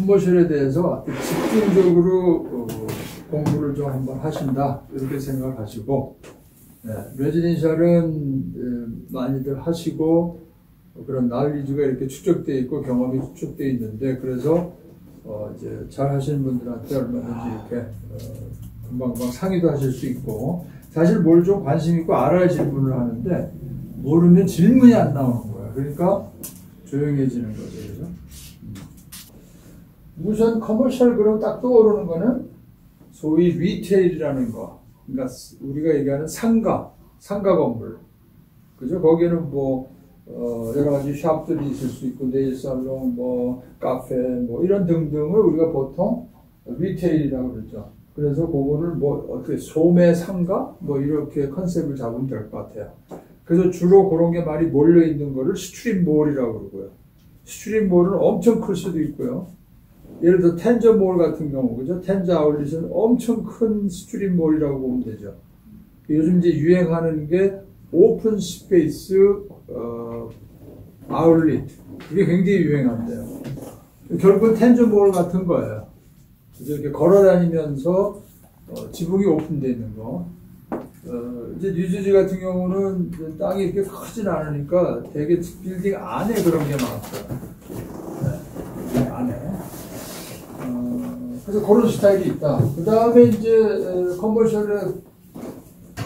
컨버션에 대해서 집중적으로 공부를 좀 한번 하신다 이렇게 생각하시고, 레지던셜은 많이들 하시고 그런 날리지가 이렇게 축적되어 있고 경험이 축적되어 있는데, 그래서 이제 잘 하시는 분들한테 얼마든지 이렇게 금방금방 상의도 하실 수 있고, 사실 뭘 좀 관심 있고 알아야 질문을 하는데 모르면 질문이 안 나오는 거야. 그러니까 조용해지는 거죠. 그죠? 우선 커머셜 그러면 딱 떠오르는 거는 소위 리테일이라는 거. 그러니까 우리가 얘기하는 상가 건물. 그죠? 거기에는 뭐 여러 가지 샵들이 있을 수 있고, 네일 살롱, 뭐 카페, 뭐 이런 등등을 우리가 보통 리테일이라고 그러죠. 그래서 그거를 뭐 어떻게 소매 상가 뭐 이렇게 컨셉을 잡으면 될 것 같아요. 그래서 주로 그런 게 많이 몰려 있는 거를 스트립몰이라고 그러고요. 스트립몰은 엄청 클 수도 있고요. 예를 들어 텐저몰 같은 경우, 그죠? 텐저 아울릿은 엄청 큰 스트립몰이라고 보면 되죠. 요즘 이제 유행하는 게 오픈 스페이스 아울릿, 이게 굉장히 유행한대요. 결국은 텐저몰 같은 거예요. 이렇게 걸어 다니면서 지붕이 오픈되어 있는 거. 이제 뉴저지 같은 경우는 땅이 이렇게 크진 않으니까 되게 빌딩 안에 그런 게 많았어요. 네, 안에. 그래서 그런 스타일이 있다. 그 다음에 이제 컨버셜의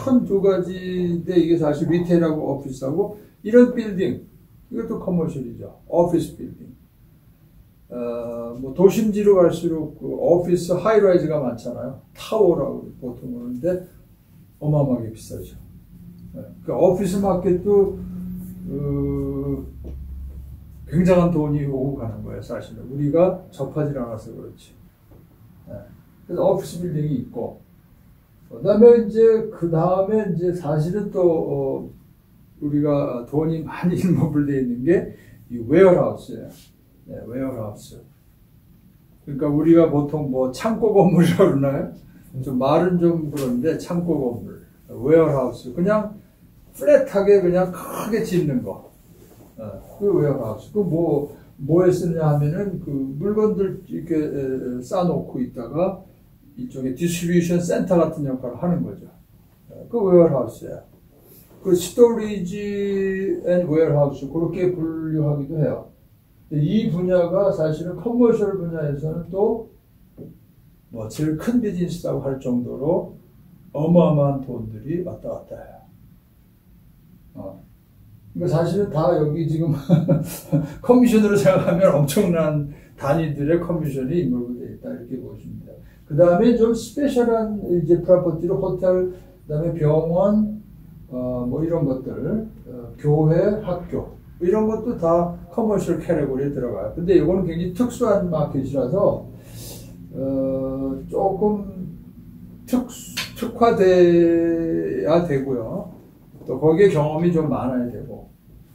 큰 두 가지인데, 이게 사실 리테일하고 오피스하고, 이런 빌딩, 이것도 커머셜이죠. 오피스 빌딩. 뭐 도심지로 갈수록 그 오피스 하이라이즈가 많잖아요. 타워라고 보통 그러는데 어마어마하게 비싸죠. 그 오피스 마켓도 굉장한 돈이 오고 가는 거예요. 사실은 우리가 접하지 않아서 그렇지. 그래서 오피스 빌딩이 있고, 그다음에 이제 사실은 또 우리가 돈이 많이 인volved 있는 게 이 웨어하우스예요. 웨어하우스. 그러니까 우리가 보통 뭐 창고 건물이라고 그러나요? 좀 말은 좀 그런데 창고 건물, 웨어하우스. 그냥 플랫하게 그냥 크게 짓는 거. 그 웨어하우스. 그 뭐에 쓰냐 하면은 그 물건들 이렇게 쌓아놓고 있다가 이쪽에 디스트리뷰션 센터 같은 역할을 하는 거죠. 그 웨어하우스야. 그 스토리지 앤 웨어하우스 그렇게 분류하기도 해요. 이 분야가 사실은 커머셜 분야에서는 또 뭐 제일 큰 비즈니스라고 할 정도로 어마어마한 돈들이 왔다 갔다 해요. 그러니까 사실은 다 여기 지금 커미션으로 생각하면 엄청난 단위들의 커미션이 인볼브되어 있다 이렇게 보시면 돼요. 그 다음에 좀 스페셜한 이제 프로퍼티로 호텔, 그 다음에 병원, 뭐 이런 것들, 교회, 학교 이런 것도 다 커머셜 캐테고리에 들어가요. 근데 이거는 굉장히 특수한 마켓이라서 조금 특화돼야 되고요. 또 거기에 경험이 좀 많아야 되고.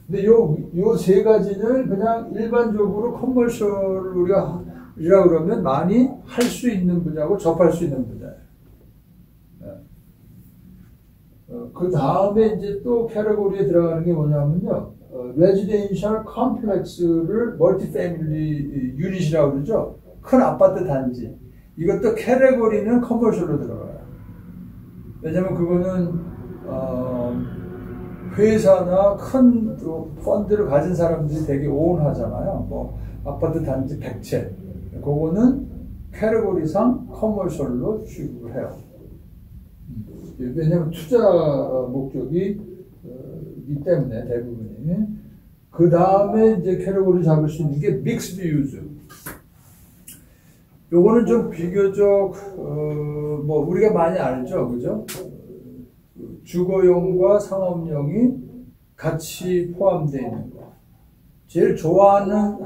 근데 요 세 가지는 그냥 일반적으로 커머셜을 우리가 그러면 많이 할 수 있는 분야고 접할 수 있는 분야예요. 그 다음에 이제 또 캐테고리에 들어가는 게 뭐냐면요. 레지던셜 컴플렉스를 멀티패밀리 유닛이라고 그러죠. 큰 아파트 단지. 이것도 캐테고리는 커머셜로 들어가요. 왜냐면 그거는 회사나 큰 펀드를 가진 사람들이 되게 오운하잖아요. 뭐 아파트 단지 100채. 그거는 캐테고리상 커머셜로 취급을 해요. 왜냐면 투자 목적이 이 때문에 대부분이. 그 다음에 이제 캐테고리 잡을 수 있는 게 믹스드 유즈. 요거는 좀 비교적 뭐 우리가 많이 알죠, 그죠? 주거용과 상업용이 같이 포함되어 있는 거. 제일 좋아하는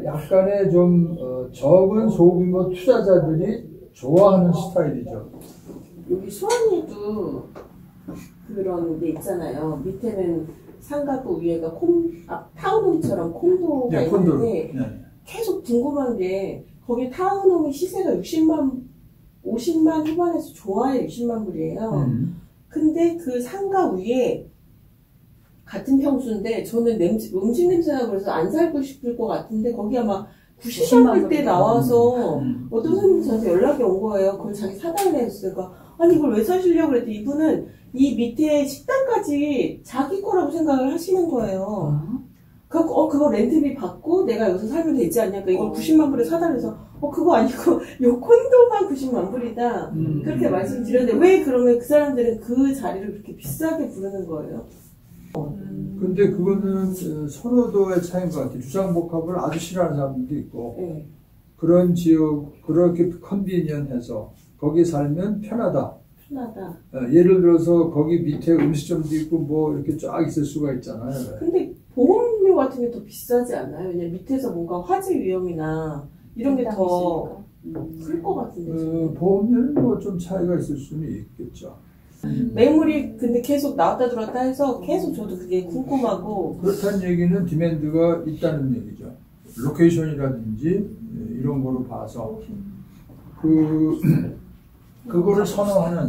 약간의 좀 적은 소규모 투자자들이 좋아하는 스타일이죠. 여기 수원에도 그런 데 있잖아요. 밑에는 상가고 위에가 타운홈처럼 콘도가 있는데 계속 궁금한 게 거기 타운홈의 시세가 50만 후반에서 좋아요. 60만 불이에요. 근데 그 상가 위에 같은 평수인데 저는 음식 냄새나 그래서 안 살고 싶을 것 같은데 거기 아마 90만 불대 나와서 어떤 손님이 저한테 연락이 온 거예요. 그걸 자기 사달래 했어요. 그러니까 아니 이걸 왜 사시려고 그랬더니 이분은 이 밑에 식당까지 자기 거라고 생각을 하시는 거예요. 그거 렌트비 받고 내가 여기서 살면 되지 않냐니까 이걸 90만 불에 사달래서 그거 아니고 요 콘도만 90만 불이다. 그렇게 말씀드렸는데 왜 그러면 그 사람들은 그 자리를 그렇게 비싸게 부르는 거예요? 근데 그거는 선호도의 차이인 것 같아요. 주상복합을 아주 싫어하는 사람들도 있고, 네. 그런 지역, 그렇게 컨비니언해서 거기 살면 편하다. 예를 들어서 거기 밑에 음식점도 있고 뭐 이렇게 쫙 있을 수가 있잖아요. 근데 보험료 같은 게 더 비싸지 않나요? 왜냐면 밑에서 뭔가 화재 위험이나 이런 게 더 클 것 같은데. 보험료는 뭐 좀 차이가 있을 수는 있겠죠. 매물이 근데 계속 나왔다 들어왔다 해서 계속 저도 그게 궁금하고. 그렇다는 얘기는 디맨드가 있다는 얘기죠. 로케이션이라든지 이런 거로 봐서 그거를 선호하는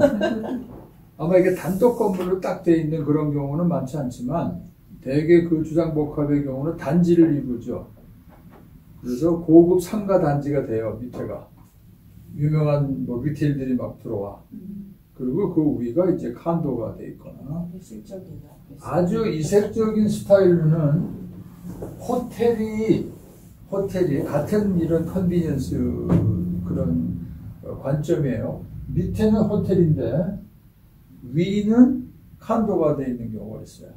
아마 이게 단독 건물로 딱 돼 있는 그런 경우는 많지 않지만 대개 그 주상복합의 경우는 단지를 이루죠. 그래서 고급 상가 단지가 돼요. 밑에가 유명한 뭐 리테일들이 막 들어와. 그리고 그 위가 이제 칸도가 돼 있거나 아주 이색적인 스타일로는 호텔이 같은 이런 컨비니언스 그런 관점이에요. 밑에는 호텔인데 위는 칸도가 돼 있는 경우가 있어요.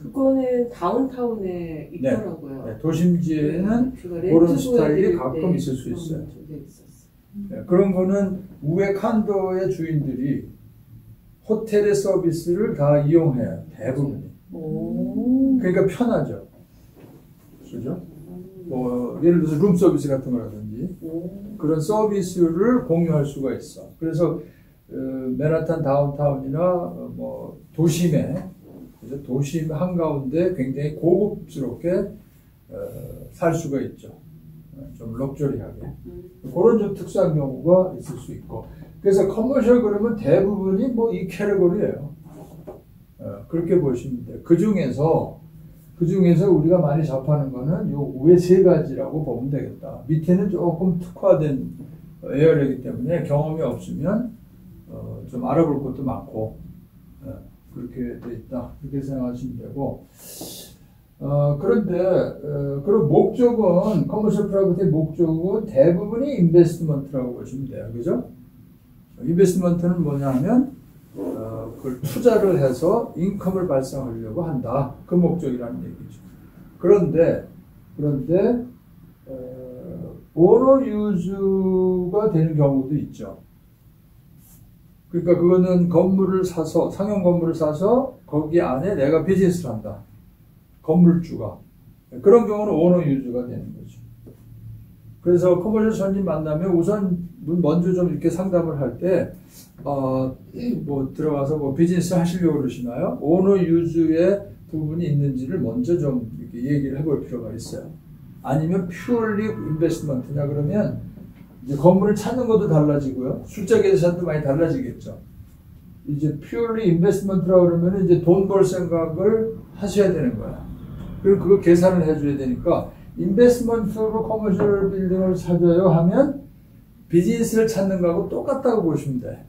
그거는 다운타운에 있더라고요. 네, 도심지에는 그런 스타일이 가끔 있을 수 있어요. 네, 그런 거는 우회 칸도의 주인들이 호텔의 서비스를 다 이용해요. 대부분이. 그러니까 편하죠. 그죠? 뭐 예를 들어서 룸 서비스 같은 거라든지 그런 서비스를 공유할 수가 있어. 그래서 맨하탄 다운타운이나 뭐 도심에 도심 한가운데 굉장히 고급스럽게 살 수가 있죠. 좀 럭셔리하게. 그런 좀 특수한 경우가 있을 수 있고. 그래서 커머셜 그러면 대부분이 뭐 이 캐러고리예요. 그렇게 보시면 돼요. 그 중에서 우리가 많이 접하는 거는 요 위에 세 가지라고 보면 되겠다. 밑에는 조금 특화된 에어리기 때문에 경험이 없으면 좀 알아볼 것도 많고 그렇게 돼 있다. 그렇게 생각하시면 되고 그런데 그런 목적은 커머셜 프라이빗의 목적은 대부분이 인베스트먼트라고 보시면 돼요. 그죠? 인베스트먼트는 뭐냐면 그걸 투자를 해서 인컴을 발생하려고 한다. 그 목적이라는 얘기죠. 그런데 오너 유즈가 되는 경우도 있죠. 그러니까 그거는 건물을 사서 상용 건물을 사서 거기 안에 내가 비즈니스를 한다. 건물주가. 그런 경우는 오너 유즈가 되는 거죠. 그래서 커머셜 손님 만나면 우선 먼저 좀 이렇게 상담을 할 때 뭐 들어가서 뭐 비즈니스 하시려고 그러시나요? 오너 유즈의 부분이 있는지를 먼저 좀 이렇게 얘기를 해볼 필요가 있어요. 아니면 퓨얼리 인베스트먼트냐 그러면 이제 건물을 찾는 것도 달라지고요. 숫자 계산도 많이 달라지겠죠. 이제 퓨얼리 인베스트먼트라고 그러면 이제 돈 벌 생각을 하셔야 되는 거야. 그리고 그거 계산을 해줘야 되니까 인베스트먼트로 커머셜 빌딩을 찾아요 하면 비즈니스를 찾는 거하고 똑같다고 보시면 돼.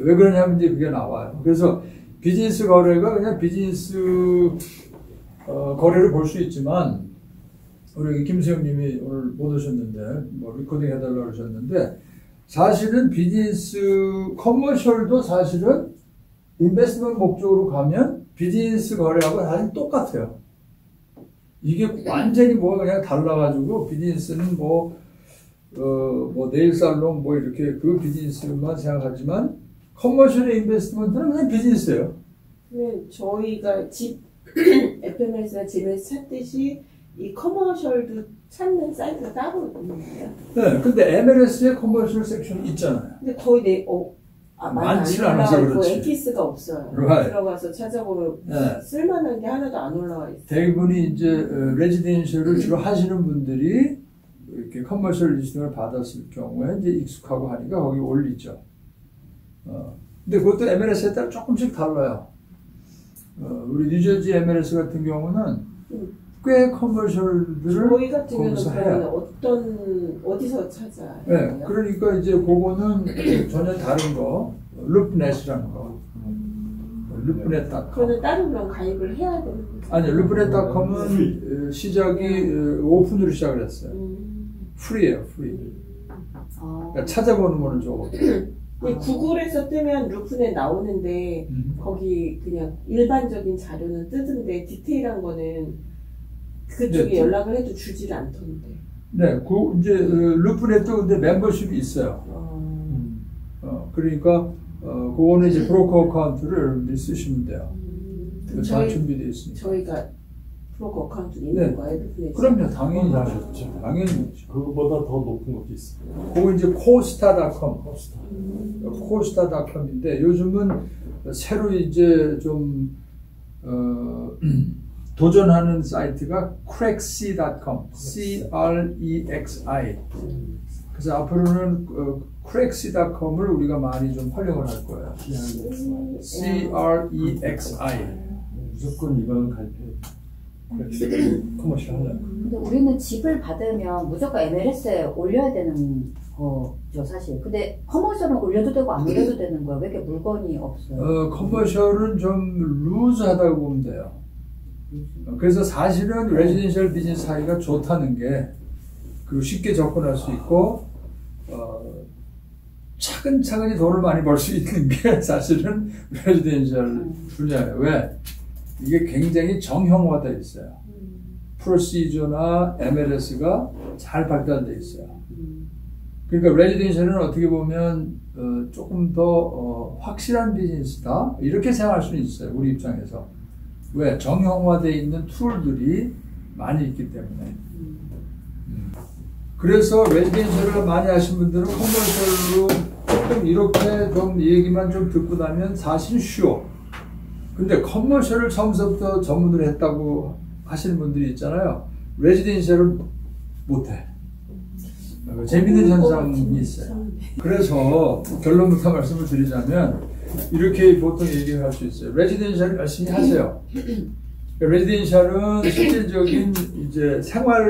왜 그러냐면 이제 그게 나와요. 그래서 비즈니스 거래가 그냥 비즈니스 거래를 볼 수 있지만 우리 김수영님이 오늘 못 오셨는데 뭐 리코딩 해달라고 그러셨는데 사실은 비즈니스 커머셜도 사실은 인베스트먼트 목적으로 가면 비즈니스 거래하고 사실 똑같아요. 이게 완전히 뭐 그냥 달라가지고 비즈니스는 뭐 네일 살롱 뭐 이렇게 그 비즈니스만 생각하지만 커머셜의 인베스트먼트는 그냥 비즈니스예요. 네, 저희가 집 FMS나 집을 찾듯이 이 커머셜도 찾는 사이트가 따로 있는데요. 네, 근데 MLS에 커머셜 섹션이 있잖아요. 근데 거의 많지는 않아서 그렇지. 엑기스가 없어요. Right. 들어가서 찾아보면 네. 쓸만한 게 하나도 안 올라와 있어요. 대부분이 이제 레지덴셜을 주로 하시는 분들이 이렇게 커머셜 리스팅을 받았을 경우에 이제 익숙하고 하니까 거기 올리죠. 근데 그것도 MLS에 따라 조금씩 달라요. 우리 뉴저지 MLS 같은 경우는 꽤 커머셜들을 저희 같은 경우는 거기서 그러면 해요. 어디서 찾아요? 네, 그러니까 이제 그거는 전혀 다른 거, 루프넷이라는 거. 루프넷닷컴. 그거는 따로 그럼 가입을 해야 되는 거죠? 아니, 루프넷닷컴은 시작이 오픈으로 시작을 했어요. 프리예요, 프리. 그러니까 찾아보는 거는 좋고. 구글에서 뜨면 루프넷 나오는데 거기 그냥 일반적인 자료는 뜨던데 디테일한 거는 그쪽에 네, 연락을 해도 주질 않던데. 네, 이제 루프넷도 근데 멤버십이 있어요. 그러니까 그거는 이제 브로커 어카운트를 쓰시면 돼요. 다 준비되어 있으니까. 저희가 브로커 어카운트 있는 거예요, 루프넷? 그럼요, 당연히 하셨죠. 당연히. 그거보다 더 높은 것도 있어요. 그거 이제 코스타닷컴. 코스타닷컴인데 요즘은 새로 이제 좀 도전하는 사이트가 crexi.com, CREXI. 그래서 앞으로는 crexi.com을 우리가 많이 좀 활용을 할 거예요. CREXI. 무조건 이거는 가입해야 커머셜 하려고. 근데 우리는 집을 받으면 무조건 MLS에 올려야 되는 거죠, 사실. 근데 커머셜은 올려도 되고 안 올려도 되는 거야. 왜 이렇게 물건이 없어요? 커머셜은 좀 루즈하다고 보면 돼요. 그래서 사실은 레지던셜 비즈니스 하기가 좋다는 게, 그리고 쉽게 접근할 수 있고, 차근차근히 돈을 많이 벌 수 있는 게 사실은 레지던셜 분야예요. 왜? 이게 굉장히 정형화되어 있어요. 프로시저나 MLS가 잘 발달되어 있어요. 그러니까 레지던셜은 어떻게 보면 조금 더 확실한 비즈니스다 이렇게 생각할 수는 있어요. 우리 입장에서. 왜? 정형화되어 있는 툴들이 많이 있기 때문에. 그래서 레지던셜을 많이 하신 분들은 커머셜로 조금 이렇게 좀 얘기만 좀 듣고 나면 사실 쉬워. 근데 커머셜을 처음부터 전문으로 했다고 하시는 분들이 있잖아요. 레지던셜을 못해. 재밌는 현상이 있어요. 그래서 결론부터 말씀을 드리자면 이렇게 보통 얘기를 할 수 있어요. 레지던셜을 열심히 하세요. 레지던셜은 실질적인 이제 생활에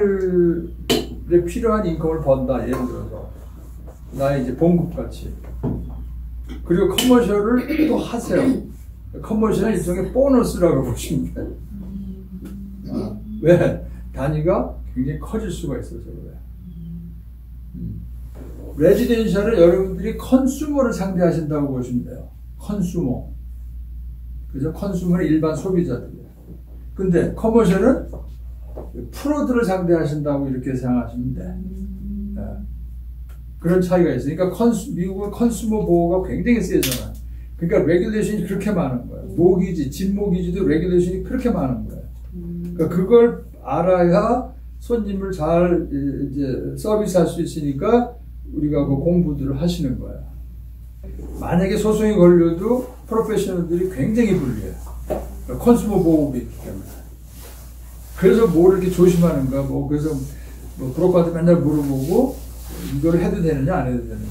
필요한 인컴을 번다. 예를 들어서 나의 이제 봉급같이. 그리고 커머셜을 또 하세요. 커머셜은 일종의 보너스라고 보시면 돼요. 왜? 단위가 굉장히 커질 수가 있어서 그래요. 레지던셜은 여러분들이 컨슈머를 상대하신다고 보시면 돼요. 컨슈머. 그죠? 컨슈머는 일반 소비자들이에요. 근데 커머셜은 프로들을 상대하신다고 이렇게 생각하시면 돼. 네. 그런 차이가 있어요. 그러니까 미국은 컨슈머 보호가 굉장히 세잖아요. 그러니까 레귤레이션이 그렇게 많은 거예요. 모기지, 집 모기지도 레귤레이션이 그렇게 많은 거예요. 그러니까 그걸 알아야 손님을 잘 이제 서비스할 수 있으니까 우리가 그 공부들을 하시는 거예요. 만약에 소송이 걸려도 프로페셔널들이 굉장히 불리해요. 그러니까 컨슈머 보호가 있기 때문에. 그래서 뭘 이렇게 조심하는가, 그래서 브로커한테 맨날 물어보고 이걸 해도 되느냐 안 해도 되느냐.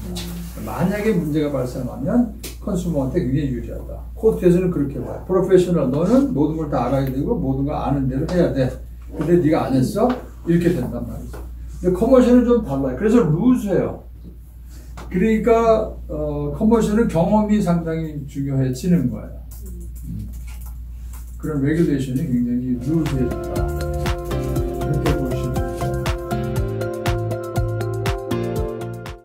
만약에 문제가 발생하면 컨슈머한테 굉장히 유리하다. 코트에서는 그렇게 봐요. 프로페셔널 너는 모든 걸 다 알아야 되고 모든 걸 아는 대로 해야 돼. 근데 네가 안 했어? 이렇게 된단 말이죠. 근데 커머셜은 좀 달라요. 그래서 루즈해요. 그러니까 커머셜은 경험이 상당히 중요해지는 거예요. 그런 레귤레이션이 굉장히 루즈해진다.